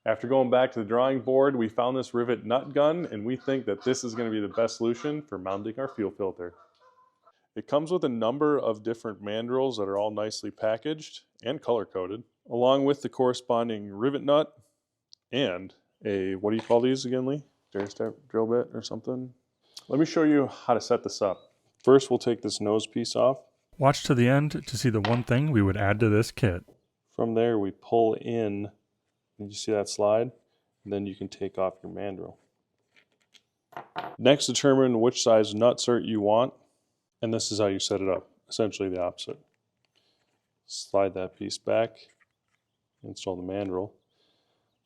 After going back to the drawing board, we found this rivet nut gun, and we think that this is going to be the best solution for mounting our fuel filter. It comes with a number of different mandrels that are all nicely packaged and color-coded, along with the corresponding rivet nut and a, what do you call these again, Lee? Stair-step drill bit or something? Let me show you how to set this up. First, we'll take this nose piece off. Watch to the end to see the one thing we would add to this kit. From there, we pull in. Did you see that slide? And then you can take off your mandrel. Next, determine which size nutsert you want, and this is how you set it up. Essentially the opposite. Slide that piece back, install the mandrel.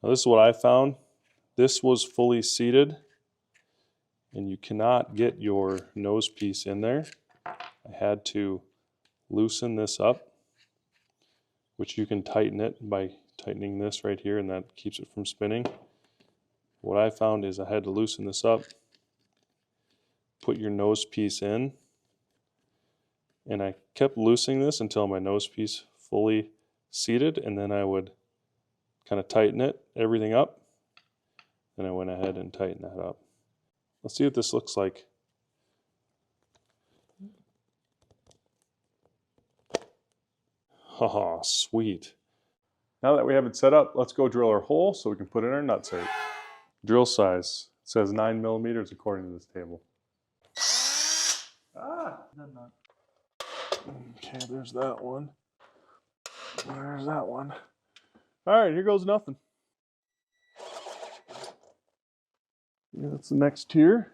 Now this is what I found. This was fully seated, and you cannot get your nose piece in there. I had to loosen this up, which you can tighten it by tightening this right here, and that keeps it from spinning. What I found is I had to loosen this up, put your nose piece in, and I kept loosening this until my nose piece fully seated, and then I would kind of tighten it, everything up, and I went ahead and tightened that up. Let's see what this looks like. Haha, sweet. Now that we have it set up, let's go drill our hole so we can put in our nutsert. Drill size, it says 9 millimeters according to this table. Ah, nut. Okay, there's that one. There's that one. All right, here goes nothing. Yeah, that's the next tier.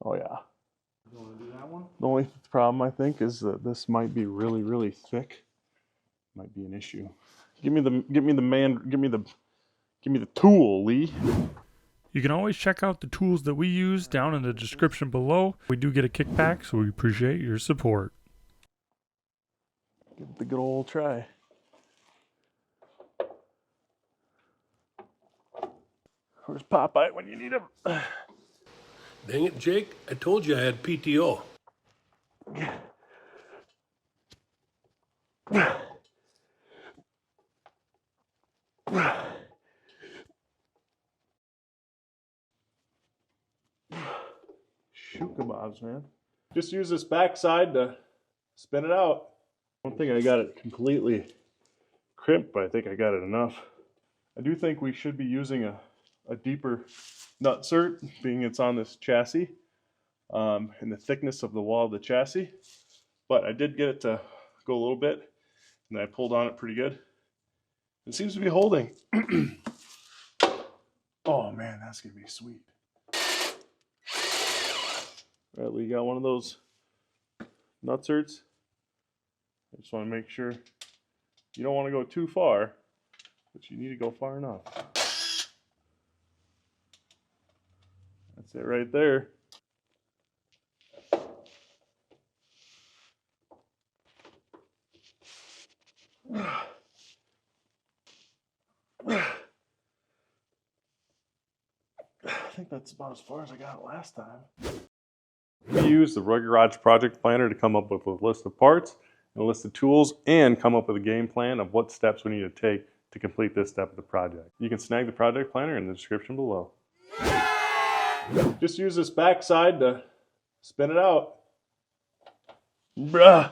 Oh yeah. You want to do that one? The only problem I think is that this might be really, really thick. Might be an issue. Give me the tool, Lee. You can always check out the tools that we use down in the description below. We do get a kickback, so we appreciate your support. Give it the good old try. Where's Popeye when you need him? Dang it, Jake. I told you I had PTO. Shoot kebabs, man. Just use this backside to spin it out. I don't think I got it completely crimped, but I think I got it enough. I do think we should be using a deeper nutsert, being it's on this chassis, and the thickness of the wall of the chassis. But I did get it to go a little bit, and I pulled on it pretty good. It seems to be holding. Oh man, that's gonna be sweet. All right, we got one of those nutserts. I just want to make sure you don't want to go too far, but you need to go far enough. That's it right there. I think that's about as far as I got last time. We used the Roy Garage project planner to come up with a list of parts, and a list of tools, and come up with a game plan of what steps we need to take to complete this step of the project. You can snag the project planner in the description below. Just use this backside to spin it out. Bruh.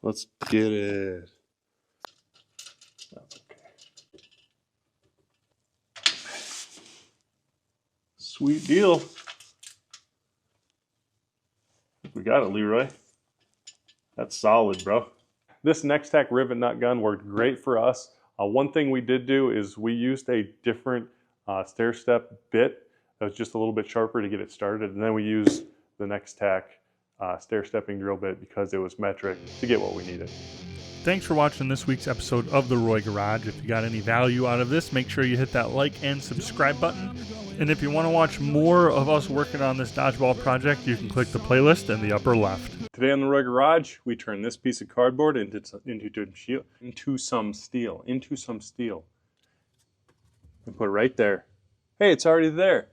Let's get it. That's okay. Sweet deal. We got it, Leroy. That's solid, bro. This Nextack Rivet Nut Gun worked great for us. One thing we did do is we used a different stair-step bit that was just a little bit sharper to get it started, and then we used the Nextack stair-stepping drill bit because it was metric to get what we needed. Thanks for watching this week's episode of The Roy Garage. If you got any value out of this, make sure you hit that like and subscribe button. And if you want to watch more of us working on this dodgeball project, you can click the playlist in the upper left. Today on The Roy Garage, we turn this piece of cardboard into some steel. And put it right there. Hey, it's already there.